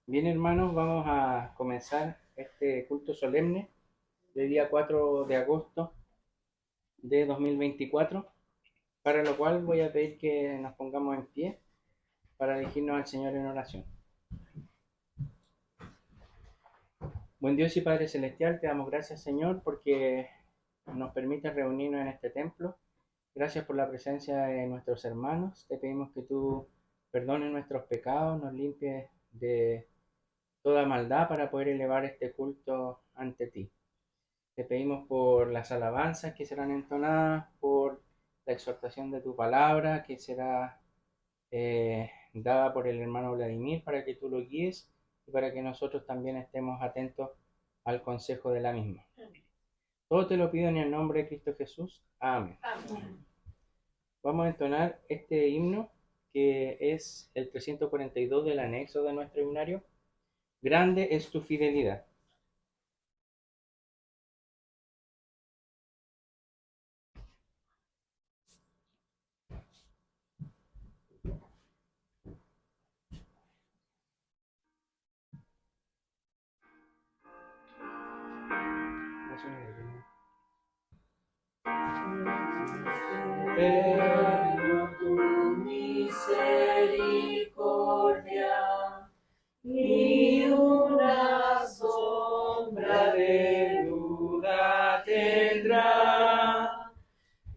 Bien, hermanos, vamos a comenzar este culto solemne del día 4 de agosto de 2024, para lo cual voy a pedir que nos pongamos en pie para dirigirnos al Señor en oración. Buen Dios y Padre Celestial, te damos gracias, Señor, porque nos permites reunirnos en este templo. Gracias por la presencia de nuestros hermanos. Te pedimos que tú perdones nuestros pecados, nos limpies de toda maldad para poder elevar este culto ante ti. Te pedimos por las alabanzas que serán entonadas, por la exhortación de tu palabra que será dada por el hermano Vladimir, para que tú lo guíes y para que nosotros también estemos atentos al consejo de la misma. Todo te lo pido en el nombre de Cristo Jesús. Amén. Amén. Vamos a entonar este himno que es el 342 del anexo de nuestro himnario. Grande es tu fidelidad. Eterno tu misericordia, ni una sombra de duda tendrá.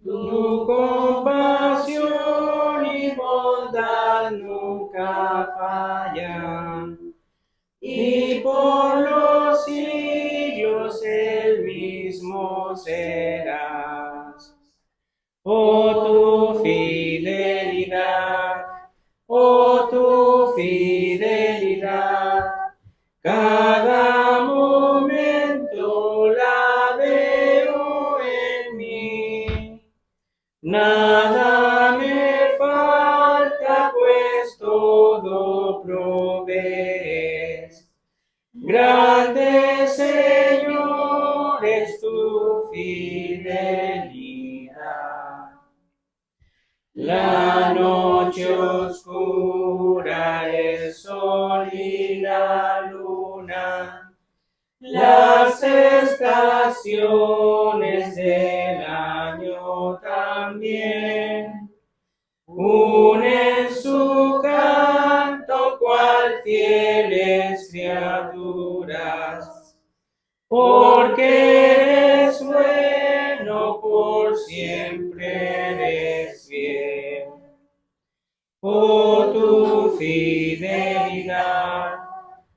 Tu compasión y bondad nunca fallan, y por los siglos el mismo serás. Oh tu fidelidad, oh tu fidelidad, cada momento la veo en mí. Nada me falta, pues todo provees. Grande, Señor, es tu fidelidad. La noche oscura, el sol y la luna, las estaciones del año también unen su canto cual fieles criaturas, porque eres bueno, por siempre eres fiel. Oh tu fidelidad,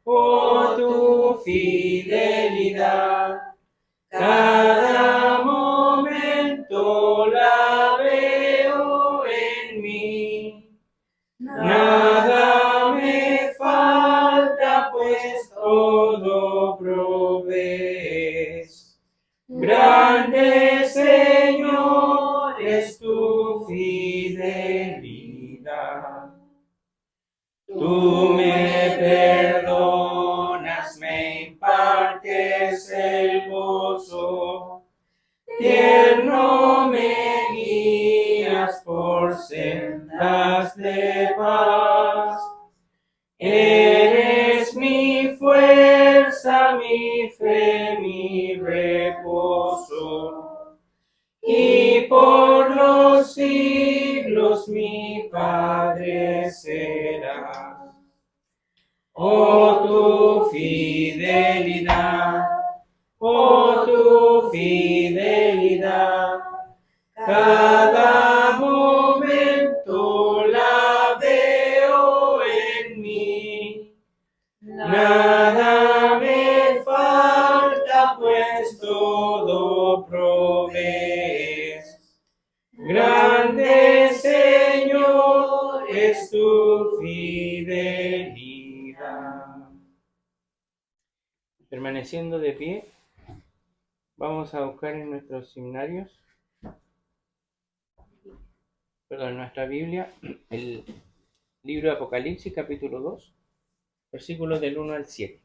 oh tu fidelidad, cada momento la veo en mí. Nada me falta, pues todo provees. Grande, Señor, es tu fidelidad. Tú me perdonas, me impartes el gozo, tierno me guías por sendas de paz. Eres mi fuerza, mi fe, mi reposo, y por los siglos mi Padre serás. Oh tu fidelidad, oh tu fidelidad, cada momento la veo en mí. Nada me falta, pues todo provees. Grande, Señor, es tu fidelidad. Permaneciendo de pie, vamos a buscar en nuestros himnarios, en nuestra Biblia, el libro de Apocalipsis, capítulo 2, versículos del 1 al 7.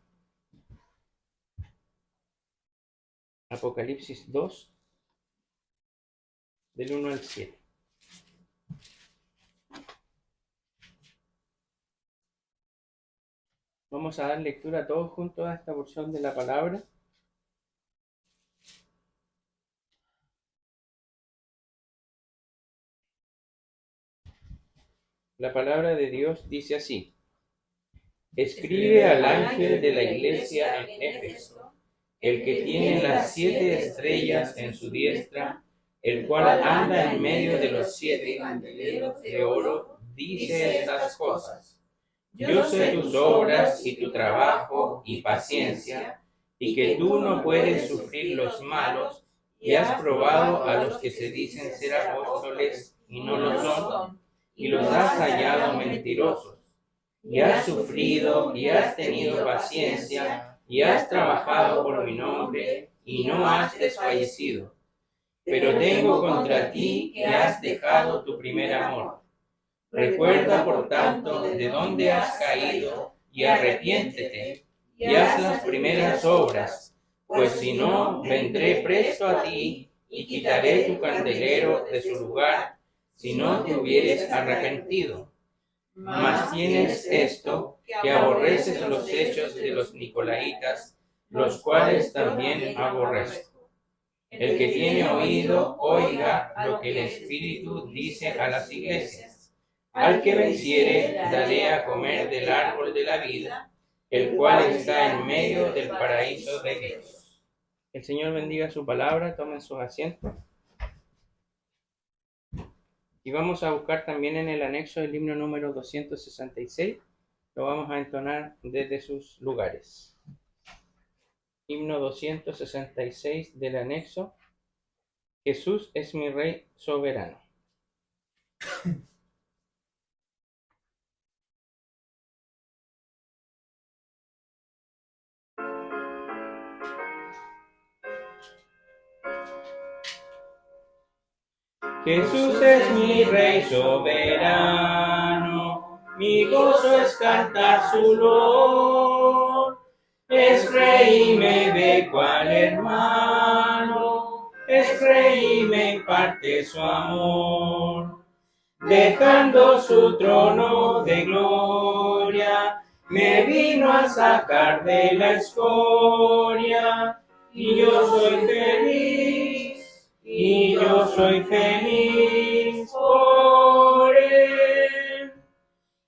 Apocalipsis 2, del 1 al 7. Vamos a dar lectura todos juntos a esta porción de la palabra. La palabra de Dios dice así: escribe al ángel de la iglesia en Éfeso, el que tiene las 7 estrellas en su diestra, el cual anda en medio de los 7 candeleros de oro, dice estas cosas: yo sé tus obras y tu trabajo y paciencia, y que tú no puedes sufrir los malos, y has probado a los que se dicen ser apóstoles y no lo son, y los has hallado mentirosos, y has sufrido y has tenido paciencia, y has trabajado por mi nombre, y no has desfallecido. Pero tengo contra ti que has dejado tu primer amor. Recuerda, por tanto, de dónde has caído, y arrepiéntete, y haz las primeras obras, pues si no, vendré presto a ti, y quitaré tu candelero de su lugar, si no te hubieres arrepentido. Mas tienes esto, que aborreces los hechos de los nicolaitas, los cuales también aborrezco. El que tiene oído, oiga lo que el Espíritu dice a las iglesias. Al que venciere, daré a comer del árbol de la vida, el cual está en medio del paraíso de Dios. El Señor bendiga su palabra, tomen sus asientos. Y vamos a buscar también en el anexo el himno número 266. Lo vamos a entonar desde sus lugares. Himno 266 del anexo. Jesús es mi Rey soberano. Jesús es mi Rey soberano, mi gozo es cantar su loor. Es Rey y me ve cual hermano, es Rey y me imparte su amor. Dejando su trono de gloria, me vino a sacar de la escoria, y yo soy feliz, y yo soy feliz por él.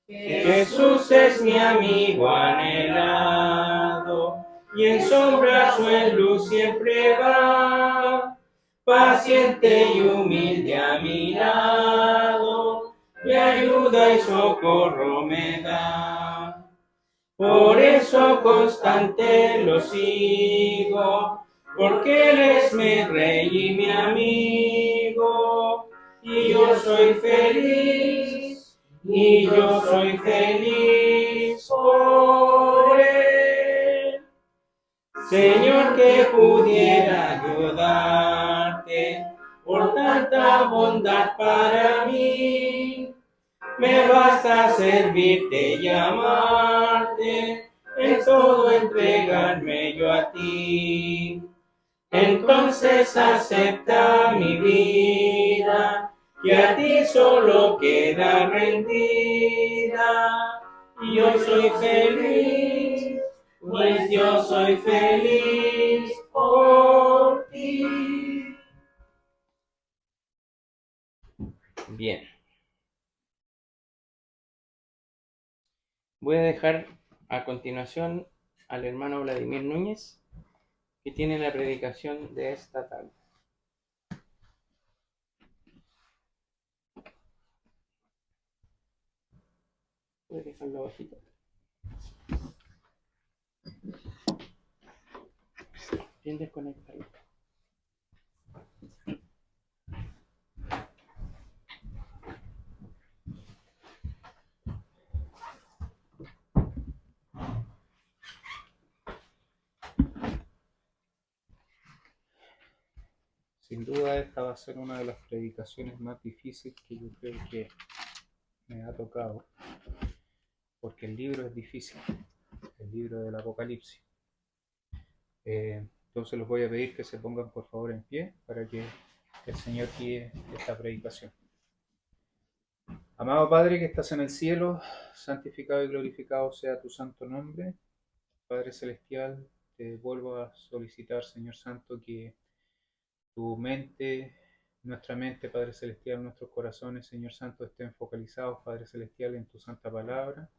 Jesús es mi amigo anhelado, y en sombras o en luz siempre va, paciente y humilde a mi lado, y ayuda y socorro me da. Por eso constante lo sigo, porque Él es mi Rey y mi amigo, y yo soy feliz, y yo soy feliz por Él. Señor, que pudiera ayudarte por tanta bondad para mí. Me basta servirte y amarte, en todo entregarme yo a ti. Entonces acepta mi vida, que a ti solo queda rendida. Y yo soy feliz, pues yo soy feliz por ti. Bien. Voy a dejar a continuación al hermano Vladimir Núñez, que tiene la predicación de esta tarde. Voy a dejarlo bajito. Bien desconectado. Sin duda esta va a ser una de las predicaciones más difíciles que yo creo que me ha tocado, porque el libro es difícil, el libro del Apocalipsis. Entonces les voy a pedir que se pongan por favor en pie para que el Señor guíe esta predicación. Amado Padre que estás en el cielo, santificado y glorificado sea tu santo nombre. Padre Celestial, te vuelvo a solicitar, Señor Santo, que tu mente, nuestra mente, Padre Celestial, nuestros corazones, Señor Santo, estén focalizados, Padre Celestial, en tu santa palabra.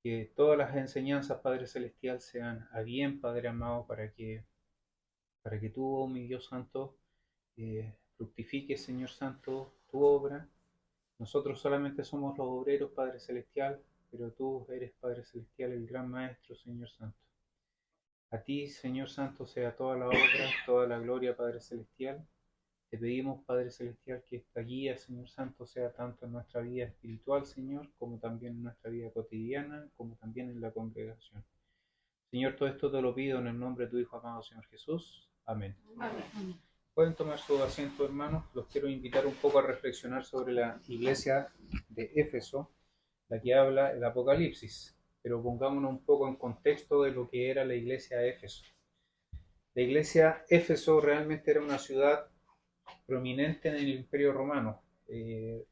Que todas las enseñanzas, Padre Celestial, sean a bien, Padre amado, para que tú, oh mi Dios Santo, fructifiques, Señor Santo, tu obra. Nosotros solamente somos los obreros, Padre Celestial, pero tú eres, Padre Celestial, el gran Maestro, Señor Santo. A ti, Señor Santo, sea toda la obra, toda la gloria, Padre Celestial. Te pedimos, Padre Celestial, que esta guía, Señor Santo, sea tanto en nuestra vida espiritual, Señor, como también en nuestra vida cotidiana, como también en la congregación. Señor, todo esto te lo pido en el nombre de tu Hijo amado, Señor Jesús. Amén. Amén. Pueden tomar su asiento, hermanos. Los quiero invitar un poco a reflexionar sobre la iglesia de Éfeso, la que habla el Apocalipsis. Pero pongámonos un poco en contexto de lo que era la iglesia de Éfeso. La iglesia de Éfeso realmente era una ciudad prominente en el Imperio Romano.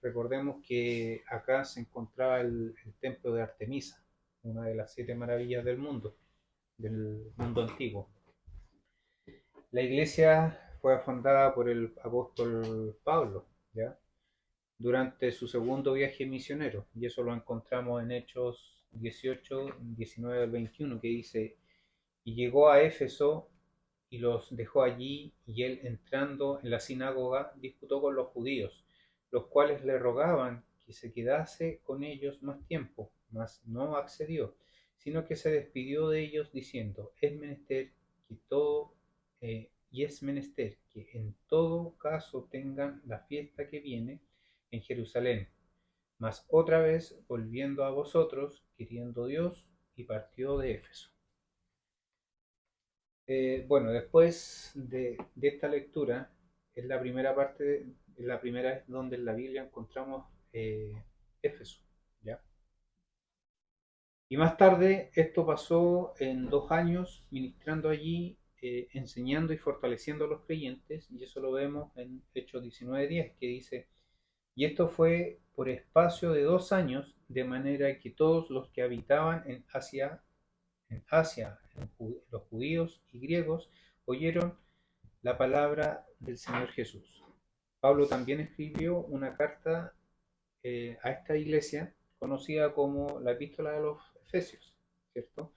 Recordemos que acá se encontraba el templo de Artemisa, una de las 7 maravillas del mundo antiguo. La iglesia fue fundada por el apóstol Pablo, ¿ya? Durante su segundo viaje misionero, y eso lo encontramos en Hechos 18, 19 al 21, que dice: y llegó a Éfeso y los dejó allí, y él, entrando en la sinagoga, disputó con los judíos, los cuales le rogaban que se quedase con ellos más tiempo, mas no accedió, sino que se despidió de ellos diciendo: es menester que en todo caso tengan la fiesta que viene en Jerusalén. Mas otra vez, volviendo a vosotros, queriendo Dios, y partió de Éfeso. Bueno, después de esta lectura, es la primera parte, es la primera vez donde en la Biblia encontramos Éfeso, ¿ya? Y más tarde, esto pasó en 2 años ministrando allí, enseñando y fortaleciendo a los creyentes, y eso lo vemos en Hechos 19:10, que dice: y esto fue por espacio de 2 años, de manera que todos los que habitaban en Asia, los judíos y griegos, oyeron la palabra del Señor Jesús. Pablo también escribió una carta a esta iglesia, conocida como la Epístola de los Efesios, ¿cierto?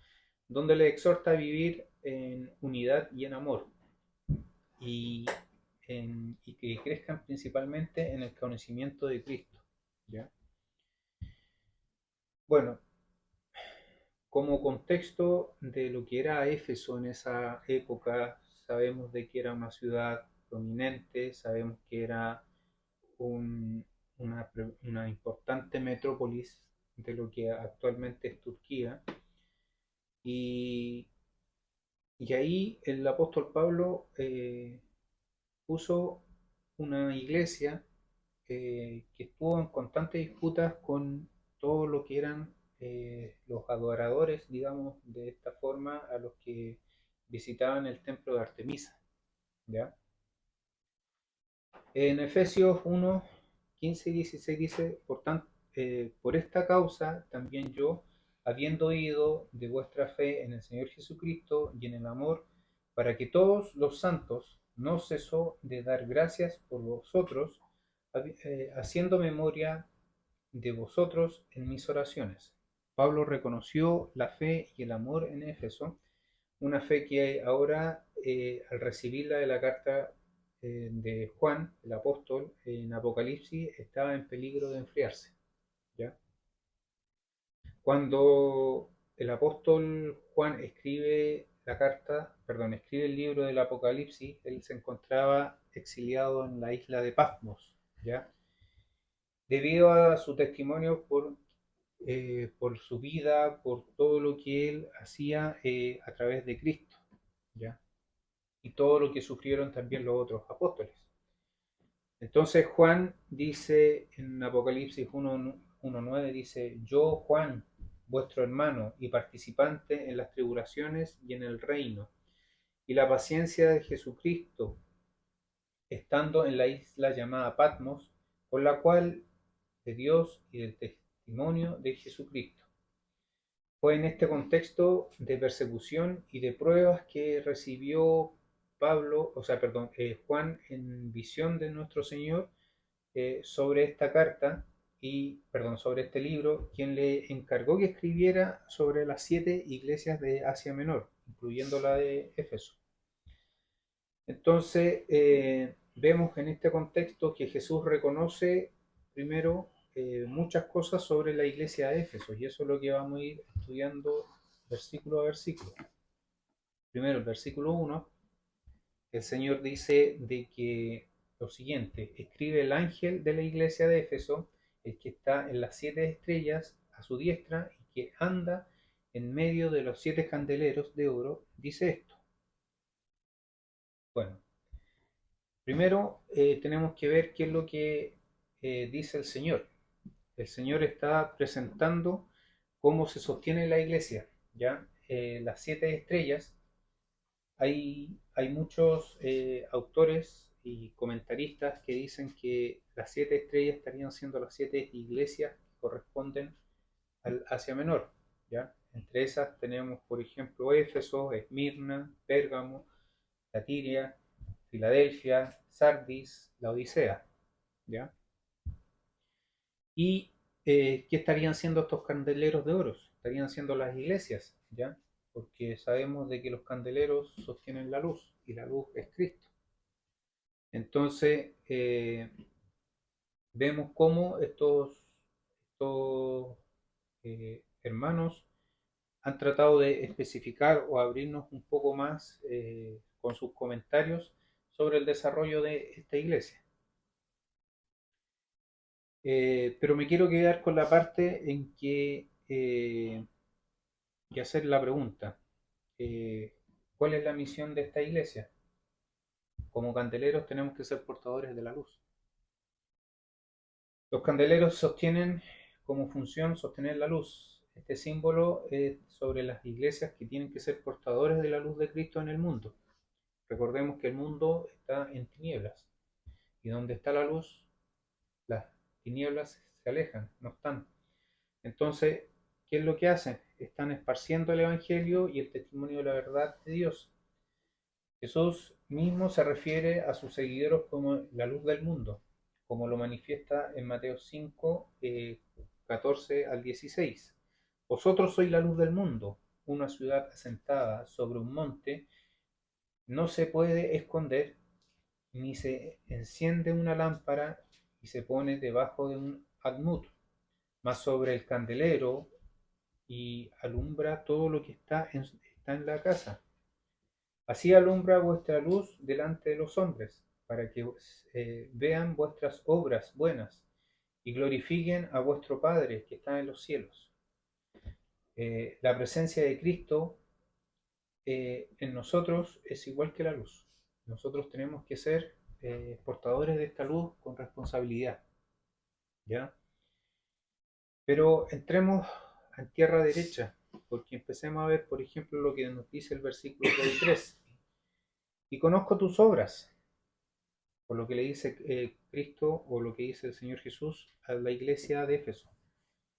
Donde le exhorta a vivir en unidad y en amor, y que crezcan principalmente en el conocimiento de Cristo, ¿ya? Bueno, como contexto de lo que era Éfeso en esa época, sabemos de que era una ciudad prominente, sabemos que era una importante metrópolis de lo que actualmente es Turquía, y, y ahí el apóstol Pablo puso una iglesia que estuvo en constantes disputas con todo lo que eran los adoradores, digamos, de esta forma, a los que visitaban el templo de Artemisa, ¿ya? En Efesios 1, 15 y 16 dice: por tanto, por esta causa también yo, habiendo oído de vuestra fe en el Señor Jesucristo y en el amor para que todos los santos, no cesó de dar gracias por vosotros, haciendo memoria de vosotros en mis oraciones. Pablo reconoció la fe y el amor en Éfeso, una fe que ahora, al recibirla de la carta de Juan, el apóstol, en Apocalipsis, estaba en peligro de enfriarse, ¿ya? Cuando el apóstol Juan escribe escribe el libro del Apocalipsis, él se encontraba exiliado en la isla de Patmos, ¿ya? Debido a su testimonio por su vida, por todo lo que él hacía a través de Cristo, ¿ya? Y todo lo que sufrieron también los otros apóstoles. Entonces Juan dice en Apocalipsis 1:9, dice: yo, Juan, vuestro hermano y participante en las tribulaciones y en el reino y la paciencia de Jesucristo, estando en la isla llamada Patmos, por la cual de Dios y del testimonio de Jesucristo. Fue en este contexto de persecución y de pruebas que recibió Juan en visión de nuestro Señor sobre esta carta sobre este libro, quien le encargó que escribiera sobre las 7 iglesias de Asia Menor, incluyendo la de Éfeso. Entonces, vemos en este contexto que Jesús reconoce primero muchas cosas sobre la iglesia de Éfeso, y eso es lo que vamos a ir estudiando versículo a versículo. Primero, el versículo 1, el Señor dice de que lo siguiente: escribe el ángel de la iglesia de Éfeso, el que está en las 7 estrellas a su diestra y que anda en medio de los 7 candeleros de oro, dice esto. Bueno, primero tenemos que ver qué es lo que dice el Señor. El Señor está presentando cómo se sostiene la iglesia, ¿ya? Las 7 estrellas, hay muchos autores y comentaristas que dicen que las 7 estrellas estarían siendo las 7 iglesias que corresponden al Asia Menor, ¿ya? Entre esas tenemos, por ejemplo, Éfeso, Esmirna, Pérgamo, Tatiria, Filadelfia, Sardis, la Odisea, ¿ya? ¿Y qué estarían siendo estos candeleros de oro? Estarían siendo las iglesias, ¿ya? Porque sabemos de que los candeleros sostienen la luz, y la luz es Cristo. Entonces, vemos cómo estos hermanos han tratado de especificar o abrirnos un poco más con sus comentarios sobre el desarrollo de esta iglesia. Pero me quiero quedar con la parte en que hacer la pregunta: ¿cuál es la misión de esta iglesia? Como candeleros tenemos que ser portadores de la luz. Los candeleros sostienen como función sostener la luz. Este símbolo es sobre las iglesias que tienen que ser portadores de la luz de Cristo en el mundo. Recordemos que el mundo está en tinieblas, y donde está la luz, las tinieblas se alejan, no están. Entonces, ¿qué es lo que hacen? Están esparciendo el Evangelio y el testimonio de la verdad de Dios. Jesús mismo se refiere a sus seguidores como la luz del mundo, como lo manifiesta en Mateo 5, 14 al 16. Vosotros sois la luz del mundo. Una ciudad asentada sobre un monte no se puede esconder, ni se enciende una lámpara y se pone debajo de un almud, mas sobre el candelero, y alumbra todo lo que está en la casa. Así alumbra vuestra luz delante de los hombres, para que vean vuestras obras buenas y glorifiquen a vuestro Padre que está en los cielos. La presencia de Cristo en nosotros es igual que la luz. Nosotros tenemos que ser portadores de esta luz con responsabilidad, ¿ya? Pero entremos en tierra derecha, porque empecemos a ver, por ejemplo, lo que nos dice el versículo 23. Y conozco tus obras, por lo que le dice Cristo, o lo que dice el Señor Jesús a la iglesia de Éfeso.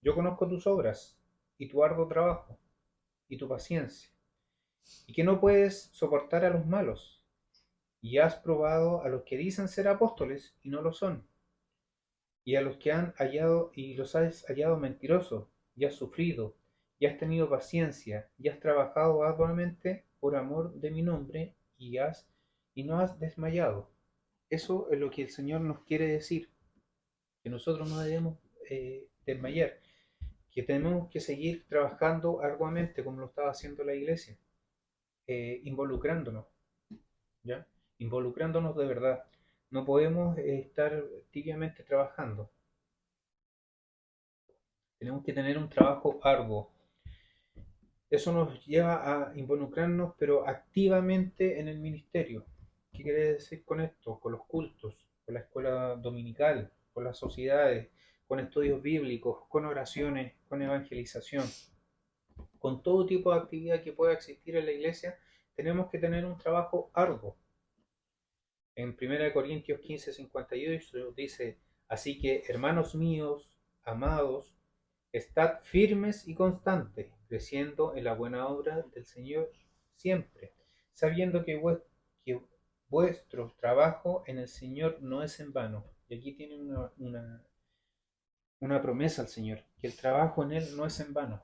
Yo conozco tus obras, y tu arduo trabajo, y tu paciencia, y que no puedes soportar a los malos, y has probado a los que dicen ser apóstoles y no lo son, y a los que han hallado y los has hallado mentirosos, y has sufrido, y has tenido paciencia, y has trabajado arduamente por amor de mi nombre, y no has desmayado. Eso es lo que el Señor nos quiere decir, que nosotros no debemos desmayar, que tenemos que seguir trabajando arduamente como lo estaba haciendo la iglesia, involucrándonos, ¿ya? Involucrándonos de verdad. No podemos estar tibiamente trabajando. Tenemos que tener un trabajo arduo. Eso nos lleva a involucrarnos, pero activamente en el ministerio. ¿Qué quiere decir con esto? Con los cultos, con la escuela dominical, con las sociedades, con estudios bíblicos, con oraciones, con evangelización. Con todo tipo de actividad que pueda existir en la iglesia, tenemos que tener un trabajo arduo. En 1 Corintios 15:58 dice: así que, hermanos míos, amados, estad firmes y constantes, creciendo en la buena obra del Señor siempre, sabiendo que vuestro trabajo en el Señor no es en vano. Y aquí tiene una promesa al Señor, que el trabajo en Él no es en vano.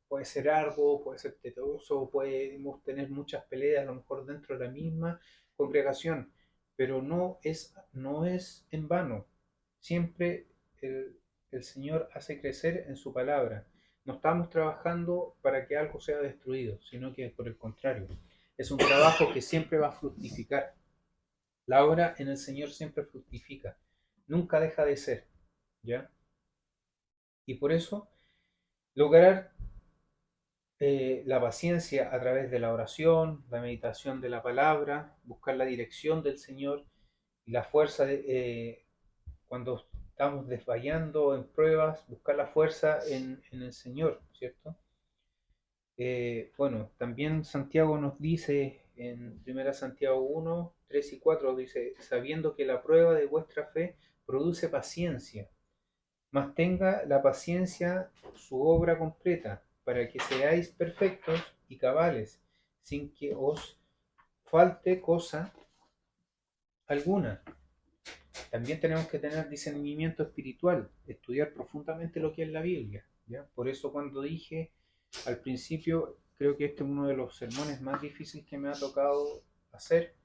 Puede ser arduo, puede ser tedioso, podemos tener muchas peleas, a lo mejor dentro de la misma congregación, pero no es en vano. Siempre el Señor hace crecer en su palabra. No estamos trabajando para que algo sea destruido, sino que por el contrario, es un trabajo que siempre va a fructificar. La obra en el Señor siempre fructifica, nunca deja de ser, ¿ya? Y por eso, lograr la paciencia a través de la oración, la meditación de la palabra, buscar la dirección del Señor y la fuerza cuando estamos desvayando en pruebas, buscar la fuerza en el Señor, ¿cierto? Bueno, también Santiago nos dice en 1 Santiago 1, 3 y 4, dice, sabiendo que la prueba de vuestra fe produce paciencia, mas tenga la paciencia su obra completa, para que seáis perfectos y cabales, sin que os falte cosa alguna. También tenemos que tener discernimiento espiritual, estudiar profundamente lo que es la Biblia, ¿ya? Por eso cuando dije al principio, creo que este es uno de los sermones más difíciles que me ha tocado hacer,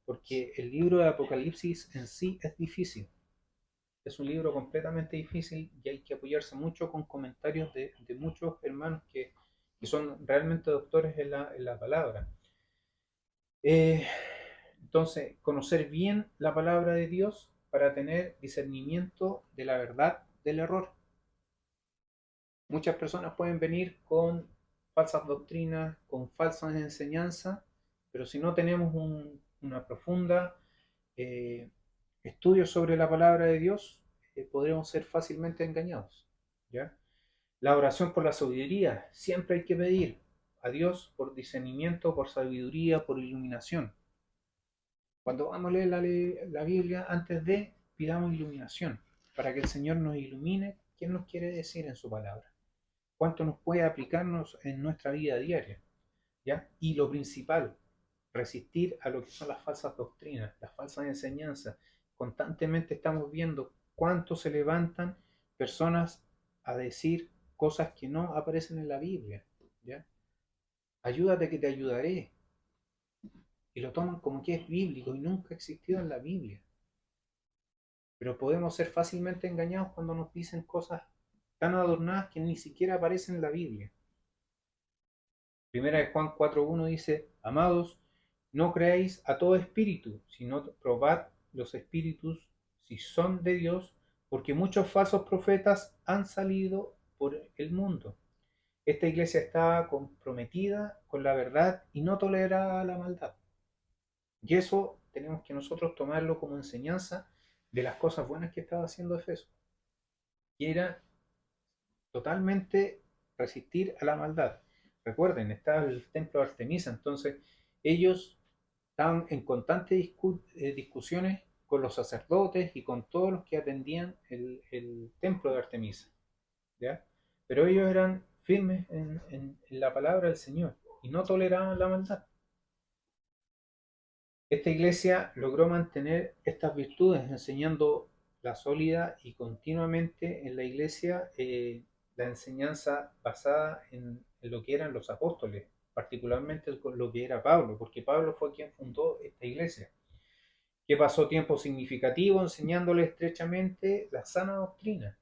porque el libro de Apocalipsis en sí es difícil. Es un libro completamente difícil y hay que apoyarse mucho con comentarios de muchos hermanos que son realmente doctores en la palabra. Entonces, conocer bien la palabra de Dios para tener discernimiento de la verdad del error. Muchas personas pueden venir con falsas doctrinas, con falsas enseñanzas, pero si no tenemos una profunda estudio sobre la palabra de Dios, podremos ser fácilmente engañados, ¿ya? La oración por la sabiduría, siempre hay que pedir a Dios por discernimiento, por sabiduría, por iluminación. Cuando vamos a leer la Biblia, antes de, pidamos iluminación, para que el Señor nos ilumine qué nos quiere decir en su palabra, cuánto nos puede aplicarnos en nuestra vida diaria, ¿ya? Y lo principal, resistir a lo que son las falsas doctrinas, las falsas enseñanzas. Constantemente estamos viendo cuánto se levantan personas a decir cosas que no aparecen en la Biblia, ¿ya? Ayúdate que te ayudaré. Y lo toman como que es bíblico y nunca ha existido en la Biblia. Pero podemos ser fácilmente engañados cuando nos dicen cosas tan adornadas que ni siquiera aparecen en la Biblia. Primera de Juan 4.1 dice, amados, no creáis a todo espíritu, sino probad los espíritus si son de Dios, porque muchos falsos profetas han salido por el mundo. Esta iglesia está comprometida con la verdad y no tolera la maldad. Y eso tenemos que nosotros tomarlo como enseñanza de las cosas buenas que estaba haciendo Efeso. Y era totalmente resistir a la maldad. Recuerden, estaba el templo de Artemisa, entonces ellos estaban en constantes discusiones con los sacerdotes y con todos los que atendían el templo de Artemisa, ¿ya? Pero ellos eran firmes en la palabra del Señor y no toleraban la maldad. Esta iglesia logró mantener estas virtudes enseñando la sólida y continuamente en la iglesia la enseñanza basada en lo que eran los apóstoles, particularmente con lo que era Pablo, porque Pablo fue quien fundó esta iglesia, que pasó tiempo significativo enseñándole estrechamente la sana doctrina,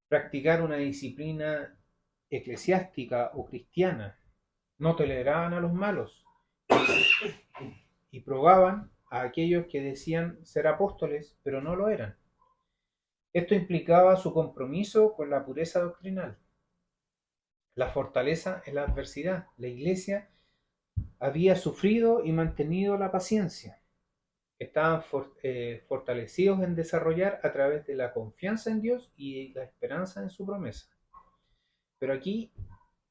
practicar una disciplina eclesiástica o cristiana, no toleraban a los malos y probaban a aquellos que decían ser apóstoles, pero no lo eran. Esto implicaba su compromiso con la pureza doctrinal, la fortaleza en la adversidad. La iglesia había sufrido y mantenido la paciencia. Estaban fortalecidos en desarrollar a través de la confianza en Dios y la esperanza en su promesa. Pero aquí,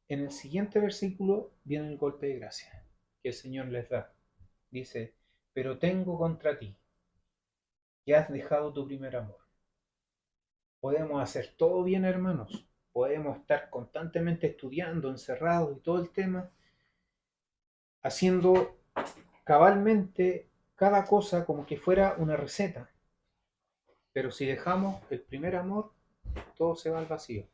en el siguiente versículo, viene el golpe de gracia que el Señor les da. Dice, pero tengo contra ti que has dejado tu primer amor. podemos hacer todo bien, hermanos. Podemos estar constantemente estudiando, encerrados y todo el tema, haciendo cabalmente cada cosa como que fuera una receta. Pero si dejamos el primer amor, todo se va al vacío.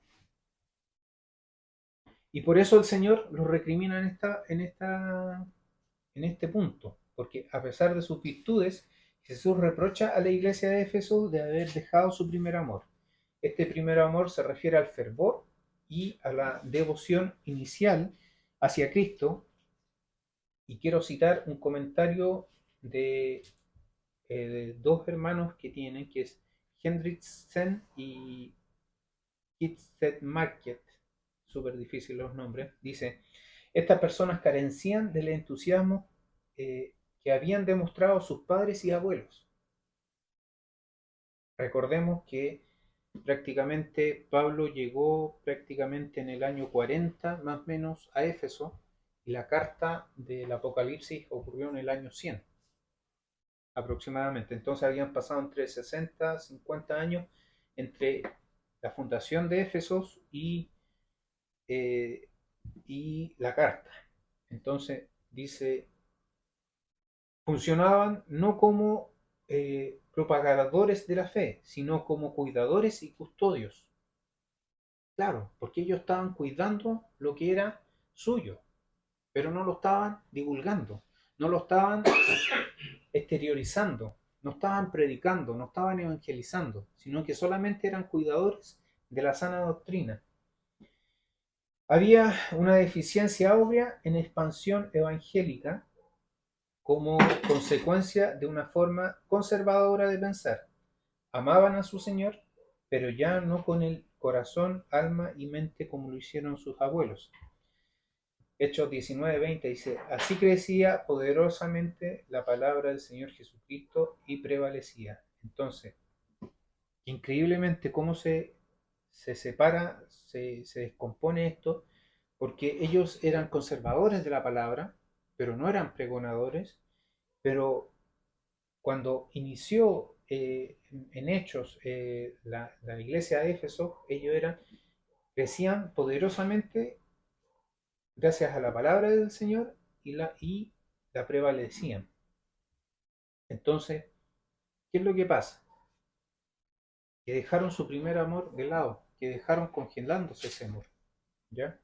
Y por eso el Señor lo recrimina en este punto, porque a pesar de sus virtudes, Jesús reprocha a la iglesia de Éfeso de haber dejado su primer amor. Este primer amor se refiere al fervor y a la devoción inicial hacia Cristo. Y quiero citar un comentario de dos hermanos que tienen, que es Hendriksen y Market, súper difícil los nombres. Dice: estas personas carecían del entusiasmo que habían demostrado sus padres y abuelos. Recordemos que prácticamente Pablo llegó prácticamente en el año 40 más o menos a Éfeso, y la carta del Apocalipsis ocurrió en el año 100 aproximadamente. Entonces habían pasado entre 60 50 años entre la fundación de Éfeso eh, y la carta. Entonces dice: funcionaban no como propagadores de la fe, sino como cuidadores y custodios. Claro, porque ellos estaban cuidando lo que era suyo, pero no lo estaban divulgando, no lo estaban exteriorizando, no estaban predicando, no estaban evangelizando, sino que solamente eran cuidadores de la sana doctrina. Había una deficiencia obvia en expansión evangélica como consecuencia de una forma conservadora de pensar. Amaban a su Señor, pero ya no con el corazón, alma y mente como lo hicieron sus abuelos. Hechos 19:20 dice: así crecía poderosamente la palabra del Señor Jesucristo y prevalecía. Entonces, increíblemente cómo se separa, se descompone esto, porque ellos eran conservadores de la palabra, pero no eran pregonadores. Pero cuando inició en Hechos la iglesia de Éfeso, ellos crecían poderosamente gracias a la palabra del Señor y la prevalecían. Entonces, ¿qué es lo que pasa? Que dejaron su primer amor de lado, que dejaron congelándose ese amor. ¿Ya?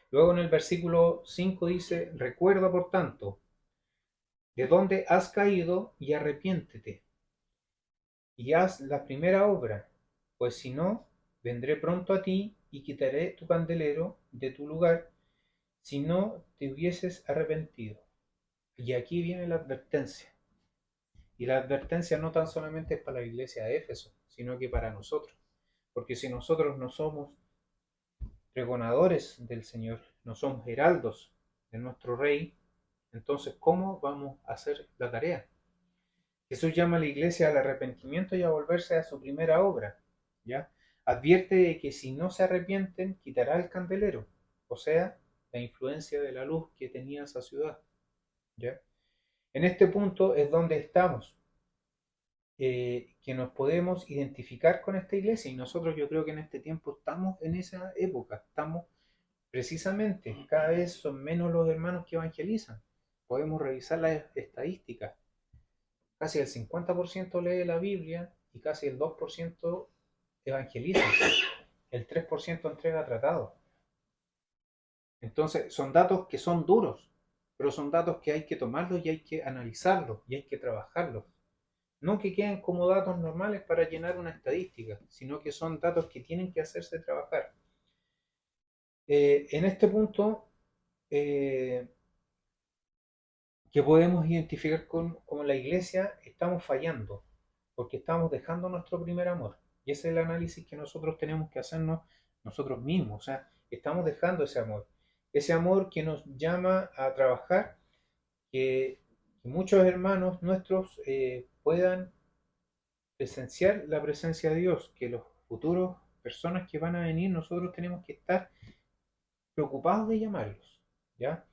Luego en el versículo 5 dice: recuerda por tanto de dónde has caído y arrepiéntete y haz la primera obra, pues si no, vendré pronto a ti y quitaré tu candelero de tu lugar si no te hubieses arrepentido. Y aquí viene la advertencia. Y la advertencia no tan solamente es para la iglesia de Éfeso, sino que para nosotros. Porque si nosotros no somos pregonadores del Señor, no somos heraldos de nuestro Rey, entonces ¿cómo vamos a hacer la tarea? Jesús llama a la iglesia al arrepentimiento y a volverse a su primera obra, ¿ya? Advierte de que si no se arrepienten, quitará el candelero, o sea, la influencia de la luz que tenía esa ciudad, ¿ya? En este punto es donde estamos, que nos podemos identificar con esta iglesia, y nosotros yo creo que en este tiempo estamos en esa época, estamos precisamente, cada vez son menos los hermanos que evangelizan. Podemos revisar las estadísticas. Casi el 50% lee la Biblia y casi el 2% evangeliza. El 3% entrega tratados. Entonces, son datos que son duros, pero son datos que hay que tomarlos y hay que analizarlos y hay que trabajarlos. No que queden como datos normales para llenar una estadística, sino que son datos que tienen que hacerse trabajar. En este punto, que podemos identificar como la iglesia, estamos fallando, porque estamos dejando nuestro primer amor. Y ese es el análisis que nosotros tenemos que hacernos nosotros mismos. O sea, estamos dejando ese amor que nos llama a trabajar, que muchos hermanos nuestros puedan presenciar la presencia de Dios, que los futuros personas que van a venir, nosotros tenemos que estar preocupados de llamarlos, ¿ya?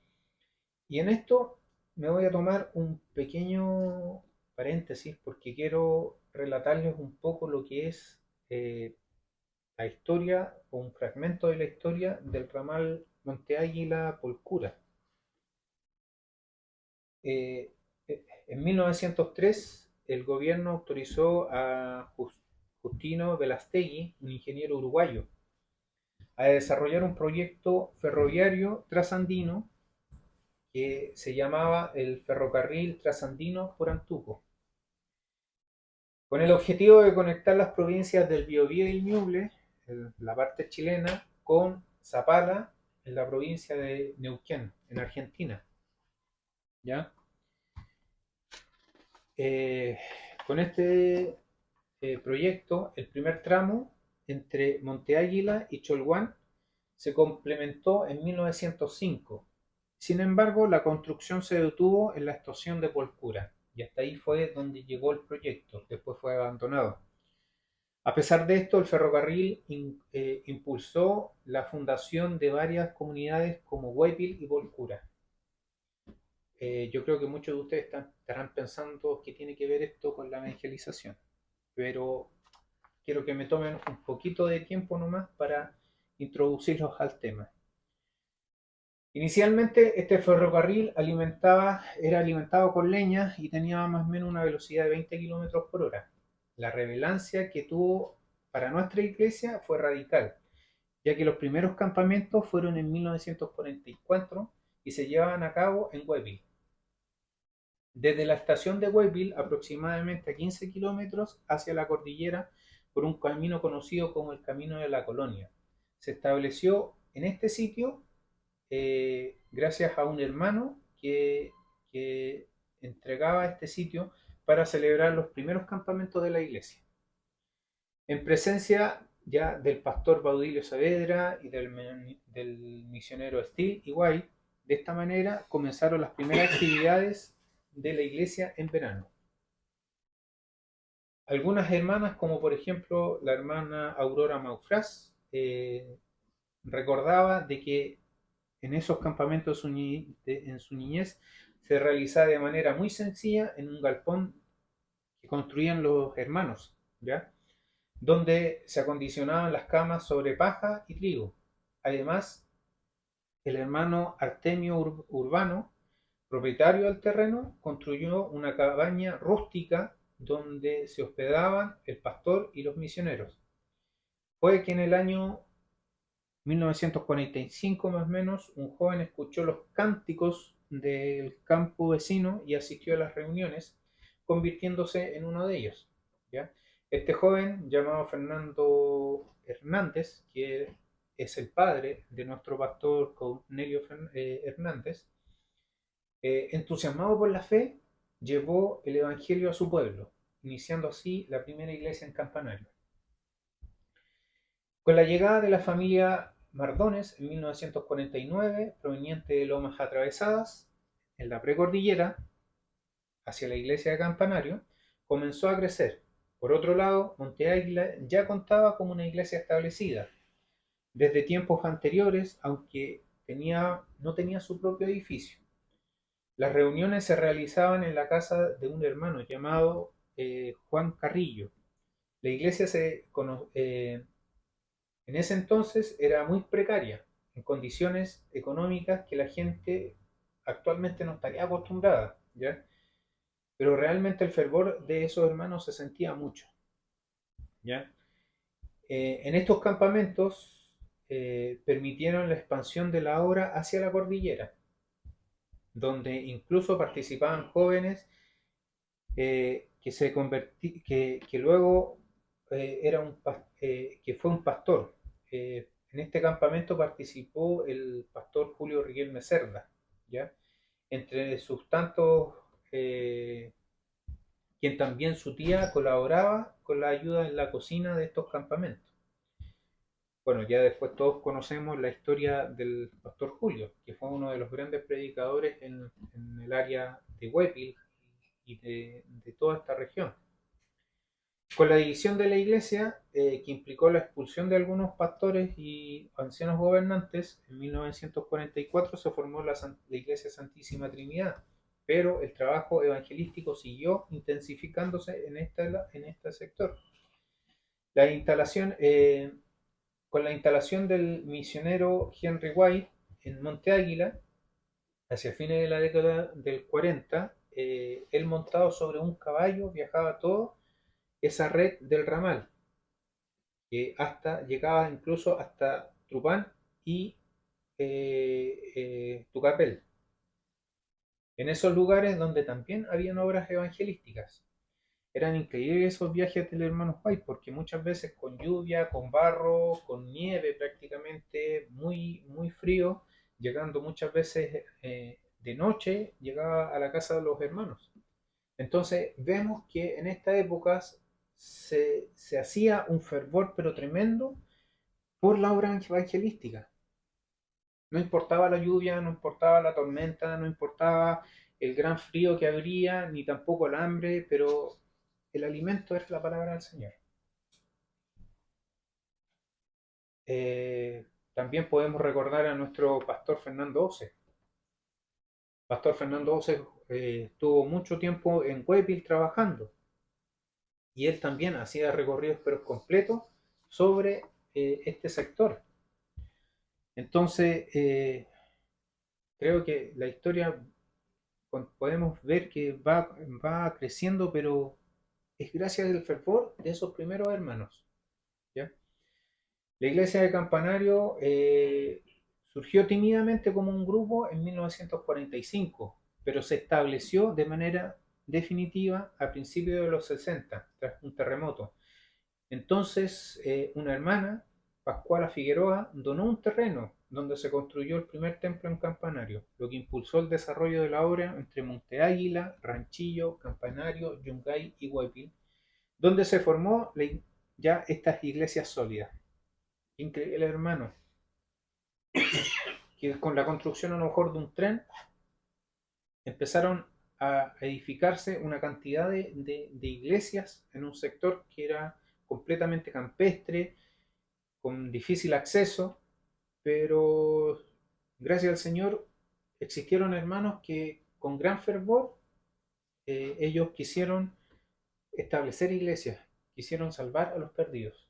Y en esto me voy a tomar un pequeño paréntesis porque quiero relatarles un poco lo que es la historia o un fragmento de la historia del ramal Monte Águila-Polcura. En 1903 el gobierno autorizó a Justino Velastegui, un ingeniero uruguayo, a desarrollar un proyecto ferroviario trasandino que se llamaba el Ferrocarril Trasandino por Antuco, con el objetivo de conectar las provincias del Biobío y Ñuble, la parte chilena, con Zapala, en la provincia de Neuquén, en Argentina. ¿Ya? Con este proyecto, el primer tramo entre Monte Águila y Cholguán se complementó en 1905. Sin embargo, la construcción se detuvo en la estación de Polcura y hasta ahí fue donde llegó el proyecto, después fue abandonado. A pesar de esto, el ferrocarril impulsó la fundación de varias comunidades como Huépil y Polcura. Yo creo que muchos de ustedes estarán pensando que tiene que ver esto con la evangelización, pero quiero que me tomen un poquito de tiempo nomás para introducirlos al tema. Inicialmente este ferrocarril era alimentado con leña y tenía más o menos una velocidad de 20 km por hora. La relevancia que tuvo para nuestra iglesia fue radical, ya que los primeros campamentos fueron en 1944 y se llevaban a cabo en Huépil. Desde la estación de Huépil, aproximadamente a 15 kilómetros hacia la cordillera, por un camino conocido como el Camino de la Colonia. Se estableció en este sitio gracias a un hermano que entregaba este sitio para celebrar los primeros campamentos de la iglesia. En presencia ya del pastor Baudilio Saavedra y del misionero Steele y White, de esta manera comenzaron las primeras actividades de la iglesia en verano. Algunas hermanas, como por ejemplo la hermana Aurora Maufras, recordaba de que en esos campamentos en su niñez se realizaba de manera muy sencilla en un galpón que construían los hermanos, ¿ya? Donde se acondicionaban las camas sobre paja y trigo. Además, el hermano Artemio Urbano, propietario del terreno, construyó una cabaña rústica donde se hospedaban el pastor y los misioneros. Fue que en el año 1945 más o menos, un joven escuchó los cánticos del campo vecino y asistió a las reuniones, convirtiéndose en uno de ellos, ¿ya? Este joven, llamado Fernando Hernández, que es el padre de nuestro pastor Cornelio Hernández, entusiasmado por la fe, llevó el evangelio a su pueblo, iniciando así la primera iglesia en Campanario. Con la llegada de la familia Mardones en 1949, proveniente de Lomas Atravesadas, en la precordillera, hacia la iglesia de Campanario, comenzó a crecer. Por otro lado, Monte Águila ya contaba con una iglesia establecida. Desde tiempos anteriores, aunque no tenía su propio edificio. Las reuniones se realizaban en la casa de un hermano llamado Juan Carrillo. La iglesia en ese entonces era muy precaria, en condiciones económicas que la gente actualmente no estaría acostumbrada, ¿ya? Pero realmente el fervor de esos hermanos se sentía mucho, ¿ya? En estos campamentos permitieron la expansión de la obra hacia la cordillera, donde incluso participaban jóvenes que luego que fue un pastor. En este campamento participó el pastor Julio Riquelme Cerda, ¿ya? Entre sus tantos, quien también su tía colaboraba con la ayuda en la cocina de estos campamentos. Bueno, ya después todos conocemos la historia del pastor Julio, que fue uno de los grandes predicadores en el área de Huépil y de toda esta región. Con la división de la iglesia, que implicó la expulsión de algunos pastores y ancianos gobernantes, en 1944 se formó la Iglesia Santísima Trinidad, pero el trabajo evangelístico siguió intensificándose en este sector. La instalación, con la instalación del misionero Henry White en Monte Águila, hacia fines de la década del 40, él montado sobre un caballo viajaba toda esa red del ramal, que hasta llegaba incluso hasta Trupán y Tucapel, en esos lugares donde también habían obras evangelísticas. Eran increíbles esos viajes del hermano White, porque muchas veces con lluvia, con barro, con nieve prácticamente, muy, muy frío, llegando muchas veces de noche, llegaba a la casa de los hermanos. Entonces vemos que en estas épocas se hacía un fervor pero tremendo por la obra evangelística. No importaba la lluvia, no importaba la tormenta, no importaba el gran frío que habría, ni tampoco el hambre, pero el alimento es la palabra del Señor. También podemos recordar a nuestro pastor Fernando Ose. Pastor Fernando Ose estuvo mucho tiempo en Huepil trabajando y él también hacía recorridos pero completos sobre este sector. Entonces, creo que la historia podemos ver que va creciendo, pero es gracias al fervor de esos primeros hermanos. ¿Ya? La iglesia de Campanario surgió tímidamente como un grupo en 1945, pero se estableció de manera definitiva a principios de los 60, tras un terremoto. Entonces, una hermana, Pascuala Figueroa, donó un terreno donde se construyó el primer templo en Campanario, lo que impulsó el desarrollo de la obra entre Monte Águila, Ranchillo, Campanario, Yungay y Huepil, donde se formó ya estas iglesias sólidas. Increíble, hermano, que con la construcción a lo mejor de un tren empezaron a edificarse una cantidad de iglesias en un sector que era completamente campestre, con difícil acceso, pero gracias al Señor existieron hermanos que con gran fervor ellos quisieron establecer iglesias, quisieron salvar a los perdidos,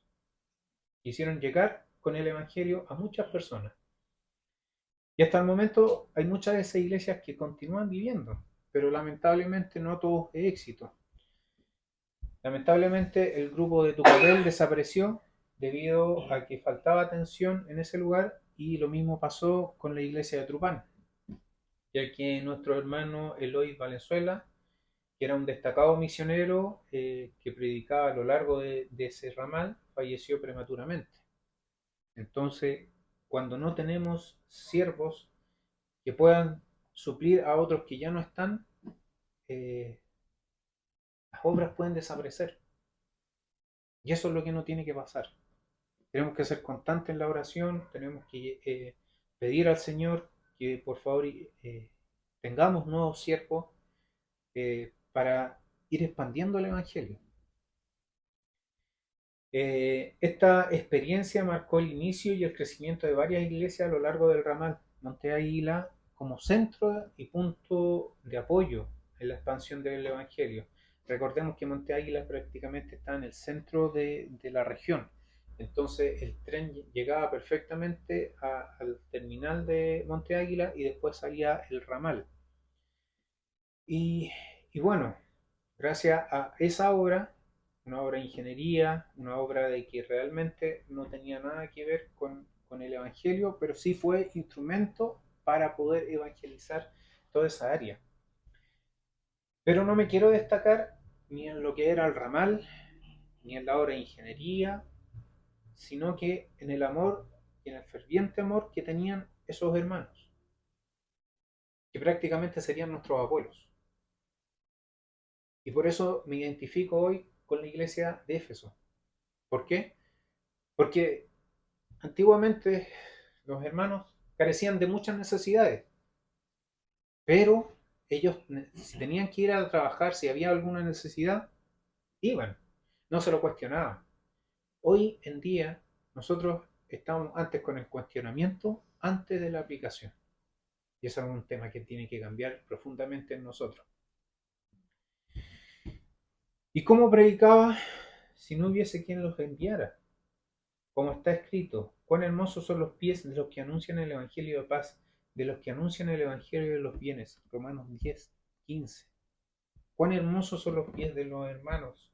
quisieron llegar con el Evangelio a muchas personas. Y hasta el momento hay muchas de esas iglesias que continúan viviendo, pero lamentablemente no todo es éxito. Lamentablemente el grupo de Tucapel desapareció debido a que faltaba atención en ese lugar y lo mismo pasó con la iglesia de Trupán, ya que nuestro hermano Eloy Valenzuela, que era un destacado misionero que predicaba a lo largo de ese ramal, falleció prematuramente. Entonces, cuando no tenemos siervos que puedan suplir a otros que ya no están, eh, las obras pueden desaparecer. Y eso es lo que no tiene que pasar. Tenemos que ser constantes en la oración, tenemos que pedir al Señor que por favor tengamos nuevos siervos para ir expandiendo el Evangelio. Esta experiencia marcó el inicio y el crecimiento de varias iglesias a lo largo del ramal Monte Águila como centro y punto de apoyo en la expansión del Evangelio. Recordemos que Monte Águila prácticamente está en el centro de la región, entonces el tren llegaba perfectamente al terminal de Monte Águila y después salía el ramal. Y, y bueno, gracias a esa obra, una obra de ingeniería, una obra de que realmente no tenía nada que ver con el Evangelio, pero sí fue instrumento para poder evangelizar toda esa área. Pero no me quiero destacar ni en lo que era el ramal, ni en la obra de ingeniería, sino que en el amor y en el ferviente amor que tenían esos hermanos, que prácticamente serían nuestros abuelos. Y por eso me identifico hoy con la iglesia de Éfeso. ¿Por qué? Porque antiguamente los hermanos carecían de muchas necesidades, pero ellos, si tenían que ir a trabajar, si había alguna necesidad, iban, no se lo cuestionaban. Hoy en día nosotros estamos antes con el cuestionamiento antes de la aplicación. Y eso es un tema que tiene que cambiar profundamente en nosotros. ¿Y cómo predicaba? si no hubiese quien los enviara. Como está escrito, cuán hermosos son los pies de los que anuncian el Evangelio de paz, de los que anuncian el Evangelio de los bienes. Romanos 10:15. Cuán hermosos son los pies de los hermanos,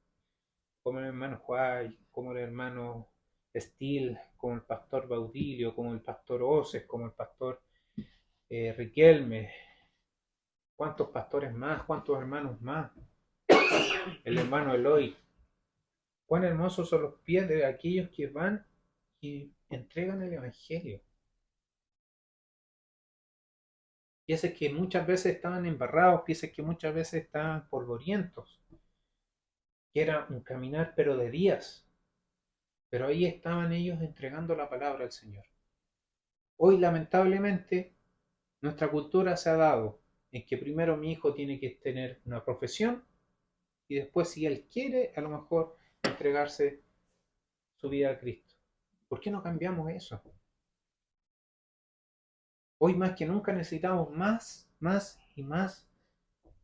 como el hermano Juárez, como el hermano Steele, como el pastor Baudilio, como el pastor Oces, como el pastor Riquelme. ¿Cuántos pastores más? ¿Cuántos hermanos más? El hermano Eloy. Cuán hermosos son los pies de aquellos que van y entregan el Evangelio. Pienses que muchas veces estaban embarrados, pienses que muchas veces estaban polvorientos, que era un caminar pero de días. Pero ahí estaban ellos entregando la palabra al Señor. Hoy, lamentablemente, nuestra cultura se ha dado en que primero mi hijo tiene que tener una profesión y después, si él quiere, a lo mejor entregarse su vida a Cristo. ¿Por qué no cambiamos eso? Hoy más que nunca necesitamos más y más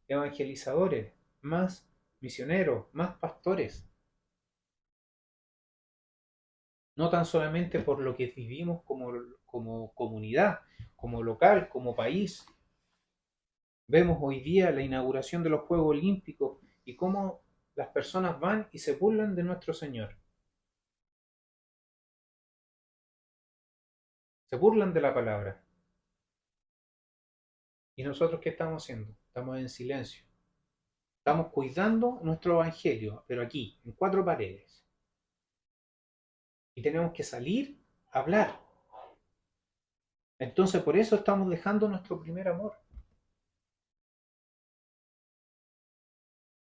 evangelizadores, más misioneros, más pastores. No tan solamente por lo que vivimos como comunidad, como local, como país. Vemos hoy día la inauguración de los Juegos Olímpicos y cómo las personas van y se burlan de nuestro Señor. Se burlan de la palabra. ¿Y nosotros qué estamos haciendo? Estamos en silencio. Estamos cuidando nuestro evangelio, pero aquí, en 4 paredes. Y tenemos que salir a hablar. Entonces, por eso estamos dejando nuestro primer amor.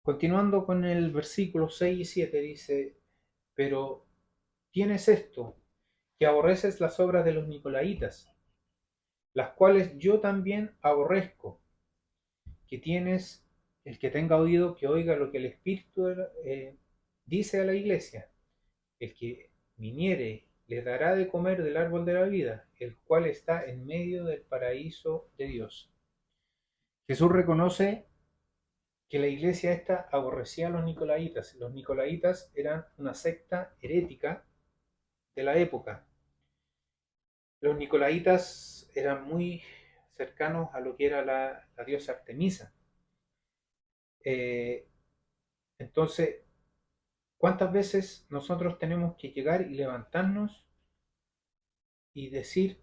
Continuando con el versículo 6 y 7 dice, pero tienes esto, que aborreces las obras de los nicolaitas, las cuales yo también aborrezco, que tienes, el que tenga oído, que oiga lo que el Espíritu dice a la iglesia. El que viniere les dará de comer del árbol de la vida, el cual está en medio del paraíso de Dios. Jesús reconoce que la iglesia esta aborrecía a los nicolaitas. Los nicolaitas eran una secta herética de la época. Los nicolaitas eran muy cercanos a lo que era la diosa Artemisa. Entonces, ¿cuántas veces nosotros tenemos que llegar y levantarnos y decir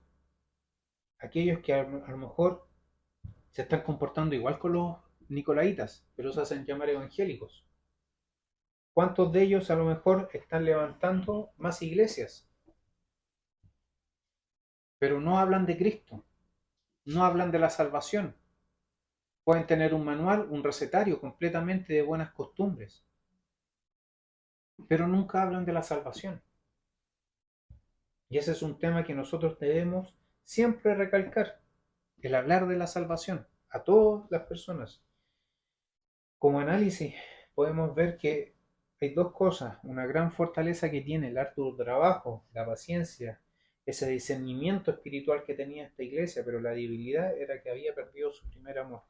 a aquellos que a lo mejor se están comportando igual con los nicolaitas, pero se hacen llamar evangélicos? ¿Cuántos de ellos a lo mejor están levantando más iglesias, pero no hablan de Cristo, no hablan de la salvación? Pueden tener un manual, un recetario completamente de buenas costumbres, pero nunca hablan de la salvación. Y ese es un tema que nosotros debemos siempre recalcar, el hablar de la salvación a todas las personas. Como análisis podemos ver que hay 2 cosas, una gran fortaleza que tiene el arduo trabajo, la paciencia, ese discernimiento espiritual que tenía esta iglesia, pero la debilidad era que había perdido su primer amor.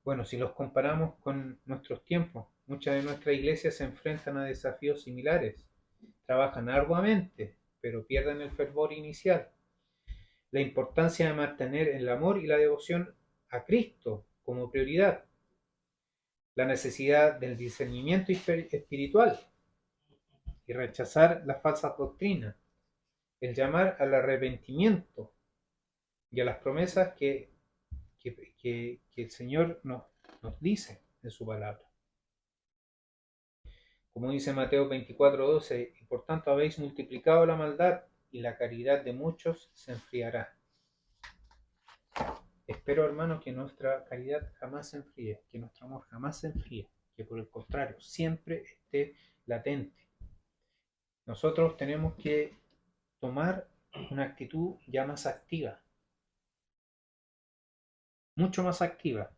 Bueno, si los comparamos con nuestros tiempos, muchas de nuestras iglesias se enfrentan a desafíos similares, trabajan arduamente, pero pierden el fervor inicial. La importancia de mantener el amor y la devoción a Cristo como prioridad, la necesidad del discernimiento espiritual y rechazar las falsas doctrinas, el llamar al arrepentimiento y a las promesas que el Señor nos dice en su palabra. Como dice Mateo 24:12, y por tanto habéis multiplicado la maldad y la caridad de muchos se enfriará. Espero, hermanos, que nuestra caridad jamás se enfríe, que nuestro amor jamás se enfríe, que por el contrario, siempre esté latente. Nosotros tenemos que tomar una actitud ya más activa, mucho más activa.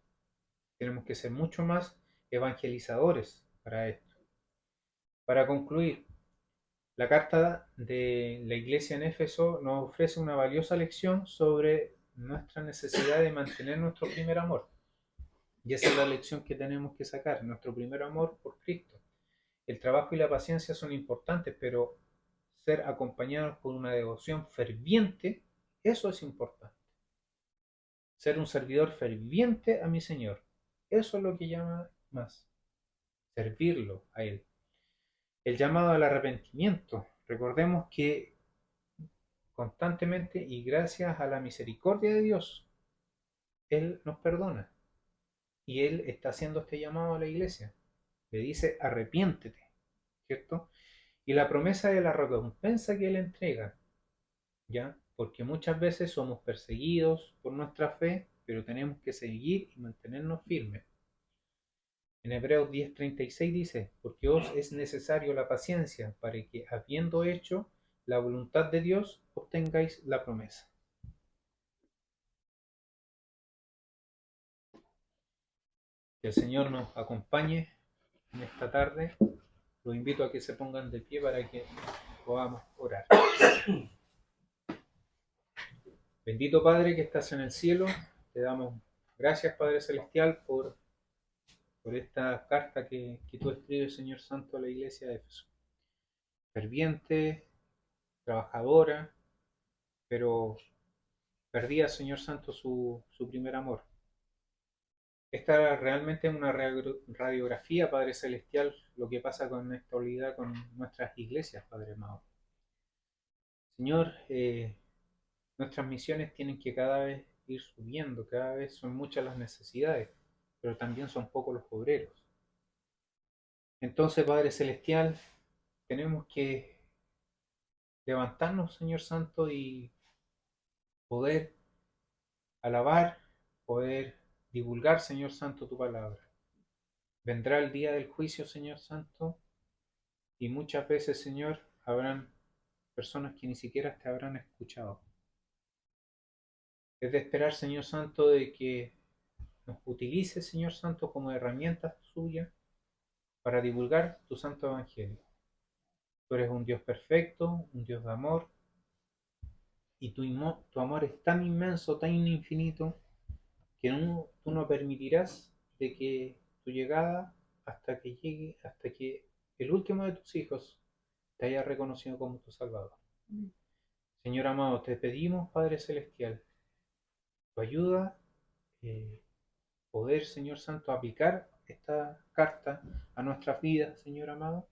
Tenemos que ser mucho más evangelizadores para esto. Para concluir, la carta de la iglesia en Éfeso nos ofrece una valiosa lección sobre nuestra necesidad de mantener nuestro primer amor. Y esa es la lección que tenemos que sacar, nuestro primer amor por Cristo. El trabajo y la paciencia son importantes, pero ser acompañados por una devoción ferviente, eso es importante. Ser un servidor ferviente a mi Señor, eso es lo que llama más. Servirlo a Él. El llamado al arrepentimiento. Recordemos que constantemente y gracias a la misericordia de Dios, Él nos perdona. Y Él está haciendo este llamado a la iglesia. Le dice, arrepiéntete, ¿cierto? Y la promesa de la recompensa que Él entrega, ¿ya? Porque muchas veces somos perseguidos por nuestra fe, pero tenemos que seguir y mantenernos firmes. En Hebreos 10:36 dice, porque os es necesario la paciencia para que, habiendo hecho la voluntad de Dios, obtengáis la promesa. Que el Señor nos acompañe en esta tarde. Los invito a que se pongan de pie para que podamos orar. Bendito Padre que estás en el cielo, te damos gracias, Padre Celestial, por esta carta que tú escribes, Señor Santo, a la iglesia de Éfeso. Ferviente, trabajadora, pero perdía, Señor Santo, su primer amor. Esta realmente es una radiografía, Padre Celestial, lo que pasa con esta actualidad con nuestras iglesias, Padre amado. Señor, nuestras misiones tienen que cada vez ir subiendo, cada vez son muchas las necesidades, pero también son pocos los obreros. Entonces, Padre Celestial, tenemos que levantarnos, Señor Santo, y poder alabar, poder divulgar, Señor Santo, tu palabra. Vendrá el día del juicio, Señor Santo, y muchas veces, Señor, habrán personas que ni siquiera te habrán escuchado. Es de esperar, Señor Santo, de que nos utilice, Señor Santo, como herramientas suyas para divulgar tu santo evangelio. Tú eres un Dios perfecto, un Dios de amor, y tu amor es tan inmenso, tan infinito, que tú no permitirás de que tu llegada hasta que el último de tus hijos te haya reconocido como tu Salvador. Señor amado, te pedimos, Padre Celestial, tu ayuda, poder, Señor Santo, aplicar esta carta a nuestras vidas, Señor amado,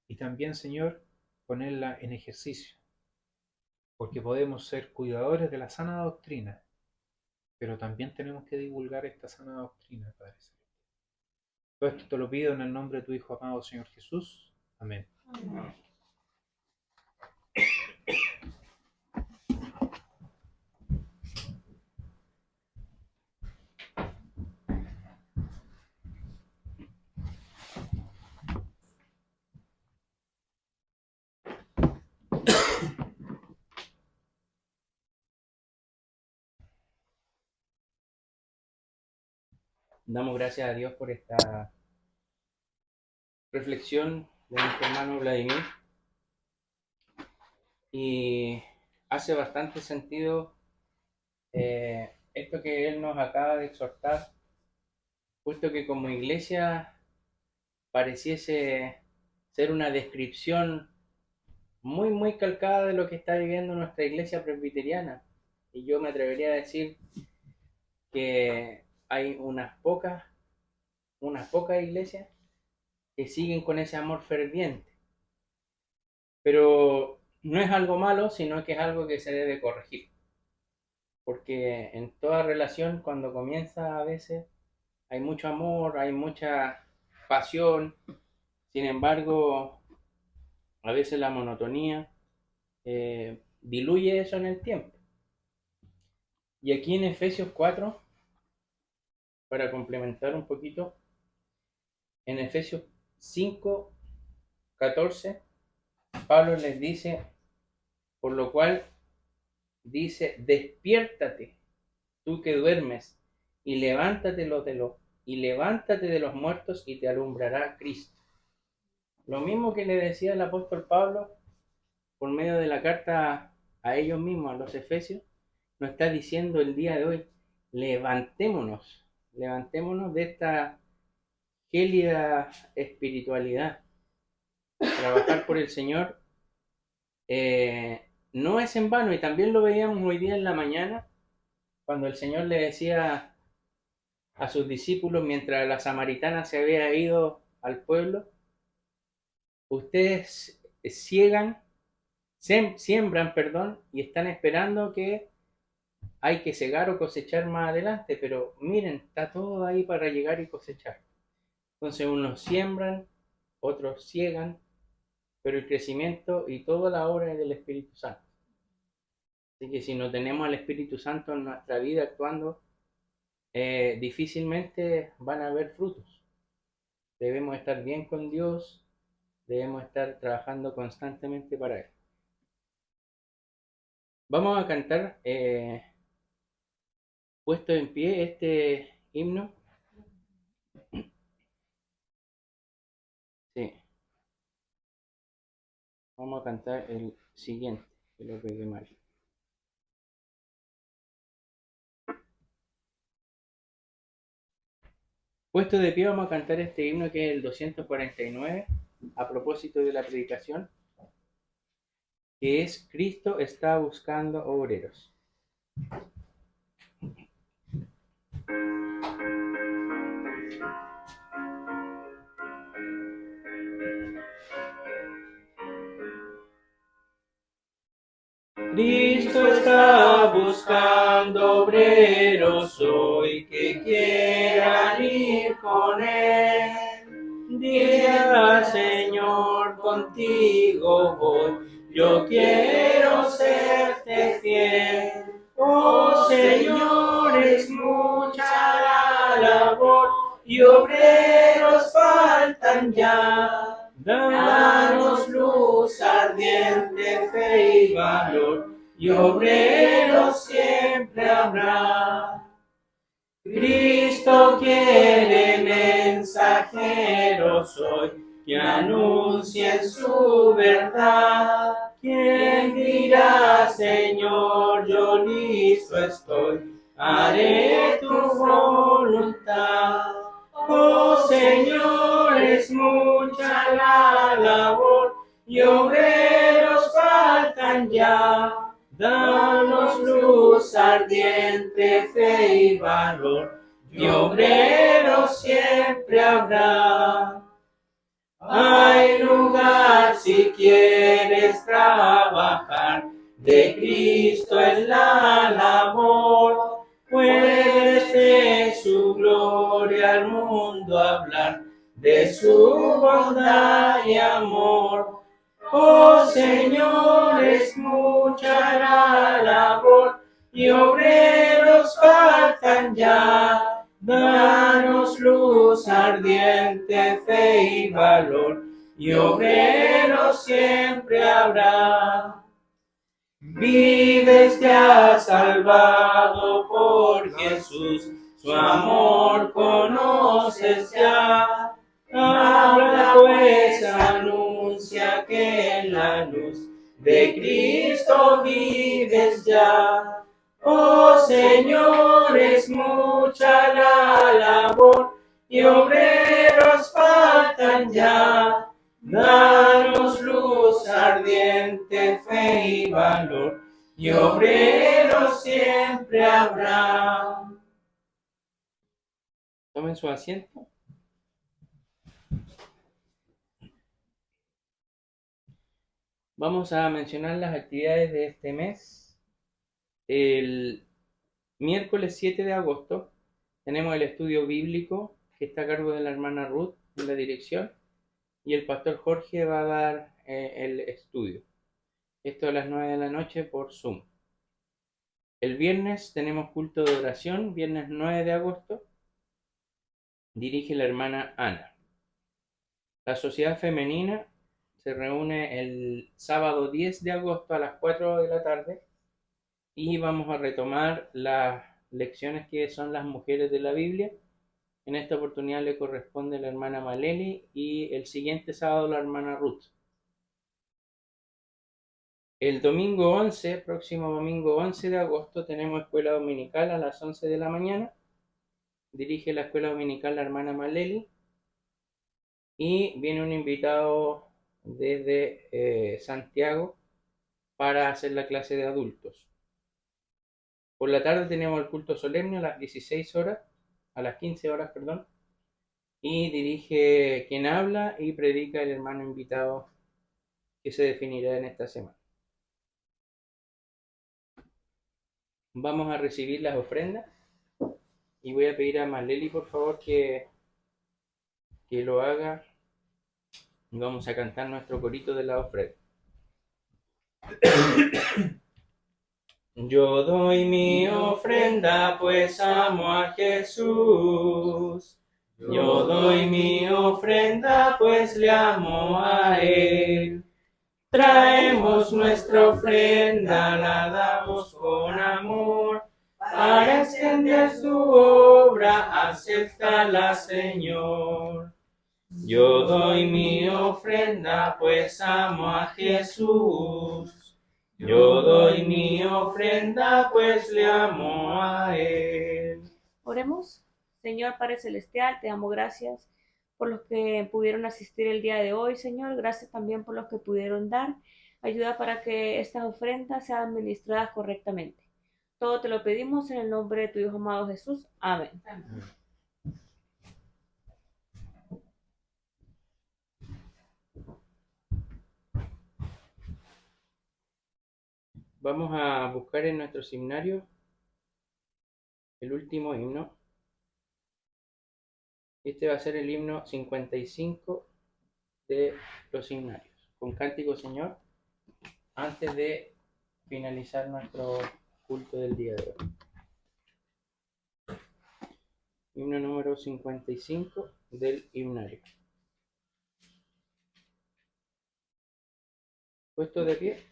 y también, Señor, ponerla en ejercicio, porque podemos ser cuidadores de la sana doctrina, pero también tenemos que divulgar esta sana doctrina, Padre Celestial. Todo esto te lo pido en el nombre de tu Hijo amado, Señor Jesús. Amén. Amén. Damos gracias a Dios por esta reflexión de nuestro hermano Vladimir. Y hace bastante sentido esto que él nos acaba de exhortar, puesto que como iglesia pareciese ser una descripción muy, muy calcada de lo que está viviendo nuestra iglesia presbiteriana. Y yo me atrevería a decir que hay unas pocas iglesias que siguen con ese amor ferviente. Pero no es algo malo, sino que es algo que se debe corregir. Porque en toda relación, cuando comienza a veces, hay mucho amor, hay mucha pasión. Sin embargo, a veces la monotonía diluye eso en el tiempo. Y aquí en Efesios 4, para complementar un poquito, en Efesios 5, 14, Pablo les dice, por lo cual dice, despiértate, tú que duermes, y levántate de los muertos y te alumbrará Cristo. Lo mismo que le decía el apóstol Pablo por medio de la carta a ellos mismos, a los Efesios, nos está diciendo el día de hoy, levantémonos de esta gélida espiritualidad, trabajar por el Señor no es en vano, y también lo veíamos hoy día en la mañana, cuando el Señor le decía a sus discípulos, mientras la samaritana se había ido al pueblo: ustedes siembran, perdón, y están esperando que hay que cegar o cosechar más adelante, pero miren, está todo ahí para llegar y cosechar. Entonces unos siembran, otros ciegan, pero el crecimiento y toda la obra es del Espíritu Santo. Así que si no tenemos al Espíritu Santo en nuestra vida actuando, difícilmente van a haber frutos. Debemos estar bien con Dios, debemos estar trabajando constantemente para Él. Vamos a cantar puesto en pie este himno. Sí, vamos a cantar el siguiente, que lo pegué mal. Puesto de pie, vamos a cantar este himno, que es el 249, a propósito de la predicación, que es: Cristo está buscando obreros. Cristo está buscando obreros hoy que quieran ir con Él. Diga, Señor, contigo voy, yo quiero serte fiel. Oh Señor, es mucha la labor y obreros faltan ya. Danos luz ardiente, fe y valor, y obreros siempre habrá. Cristo quiere mensajeros hoy que anuncien su verdad. ¿Quién dirá, Señor, yo listo estoy, haré tu voluntad? Oh Señor, es mucha la labor y obreros faltan ya. Danos luz ardiente, fe y valor, y obreros siempre habrá. Hay lugar si quieres trabajar, de Cristo es la labor. Puedes de su gloria al mundo hablar, de su bondad y amor. Oh Señor, es mucha la labor y obreros faltan ya. Danos luz ardiente, fe y valor, y obreros siempre habrá. Vives, te has salvado por Jesús, su amor conoces ya. Habla pues, anuncia que en la luz de Cristo vives ya. Oh Señor, es mucha la labor y obreros faltan ya. Danos luz ardiente, fe y valor, y obreros siempre habrá. Tomen su asiento. Vamos a mencionar las actividades de este mes. El miércoles 7 de agosto tenemos el estudio bíblico, que está a cargo de la hermana Ruth en la dirección, y el pastor Jorge va a dar el estudio. Esto a las 9 de la noche por Zoom. El viernes tenemos culto de oración, viernes 9 de agosto. Dirige la hermana Ana. La sociedad femenina se reúne el sábado 10 de agosto a las 4 de la tarde, y vamos a retomar las lecciones que son las mujeres de la Biblia. En esta oportunidad le corresponde a la hermana Maleli y el siguiente sábado la hermana Ruth. El domingo 11, próximo domingo 11 de agosto, tenemos escuela dominical a las 11 de la mañana. Dirige la escuela dominical la hermana Maleli. Y viene un invitado desde Santiago para hacer la clase de adultos. Por la tarde tenemos el culto solemne a las 16 horas, a las 15 horas, perdón, y dirige quien habla y predica el hermano invitado que se definirá en esta semana. Vamos a recibir las ofrendas y voy a pedir a Maleli, por favor, que lo haga. Y vamos a cantar nuestro corito de la ofrenda. Yo doy mi ofrenda, pues amo a Jesús. Yo doy mi ofrenda, pues le amo a Él. Traemos nuestra ofrenda, la damos con amor, para extender su obra, acéptala, Señor. Yo doy mi ofrenda, pues amo a Jesús. Yo doy mi ofrenda, pues le amo a Él. Oremos. Señor Padre Celestial, te damos gracias por los que pudieron asistir el día de hoy, Señor. Gracias también por los que pudieron dar. Ayuda para que estas ofrendas sean administradas correctamente. Todo te lo pedimos en el nombre de tu Hijo amado Jesús. Amén. Vamos a buscar en nuestro himnario el último himno. Este va a ser el himno 55 de los himnarios, con Cántico Señor, antes de finalizar nuestro culto del día de hoy. Himno número 55 del himnario. Puesto de pie.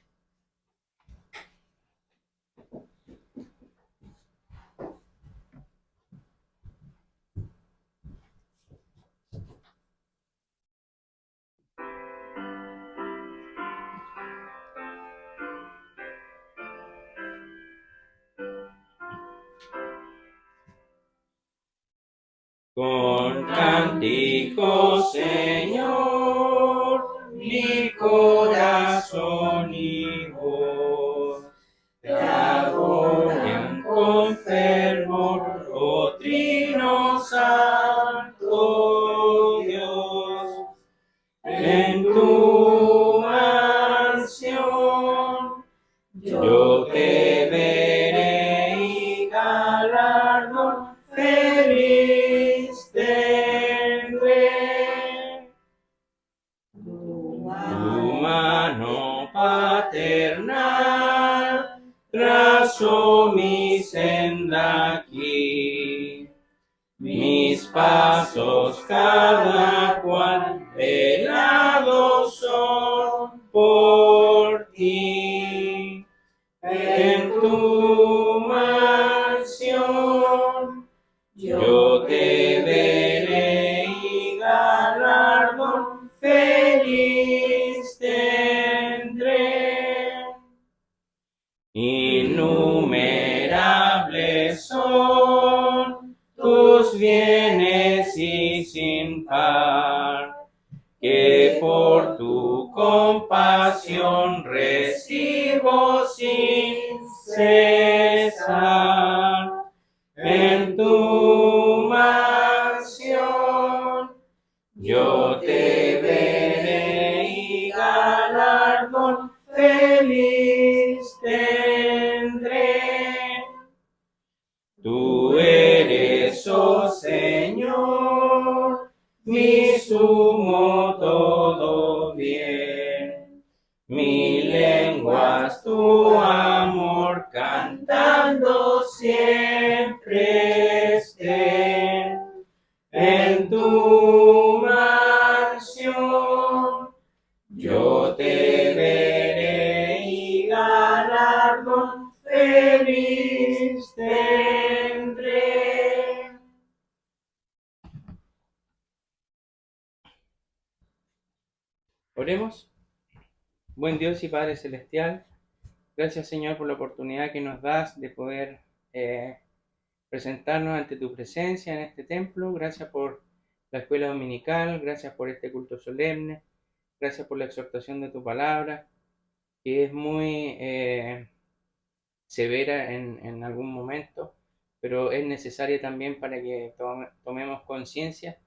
Con cántico, Señor, mi corazón y voz te adoran con fervor, oh Trino Santo Dios. En tu mansión yo te veré y galardón feliz tendré. Tu mano paternal trazó mi senda aquí, mis pasos cada cual velados son por ti. En tu mansión yo te veré y galardón feliz tendré. Innumerables son tus bienes y sin par, que por tu compasión recibo sin cesar. En tu mansión yo te veré y galardón feliz tendré. Tú eres, oh Señor, mi sumo todo bien. Mi lengua es tu amor, cantando siempre estén. En tu mansión yo te veré y galardón feliz tendré. Oremos. Buen Dios y Padre Celestial, gracias Señor por la oportunidad que nos das de poder presentarnos ante tu presencia en este templo. Gracias por la escuela dominical, gracias por este culto solemne. Gracias por la exhortación de tu palabra, que es muy severa en algún momento, pero es necesaria también para que tomemos conciencia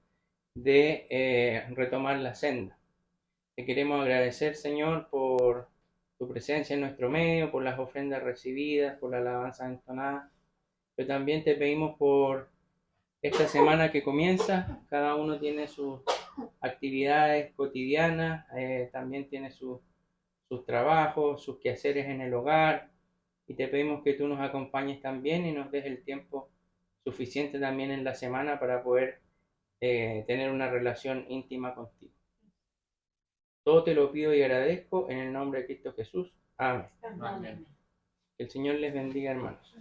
de retomar la senda. Te queremos agradecer, Señor, por tu presencia en nuestro medio, por las ofrendas recibidas, por la alabanza entonada, pero también te pedimos por esta semana que comienza. Cada uno tiene sus actividades cotidianas, también tiene sus trabajos, sus quehaceres en el hogar, y te pedimos que tú nos acompañes también y nos des el tiempo suficiente también en la semana para poder tener una relación íntima contigo. Todo te lo pido y agradezco en el nombre de Cristo Jesús. Amén. Amén. Que el Señor les bendiga, hermanos.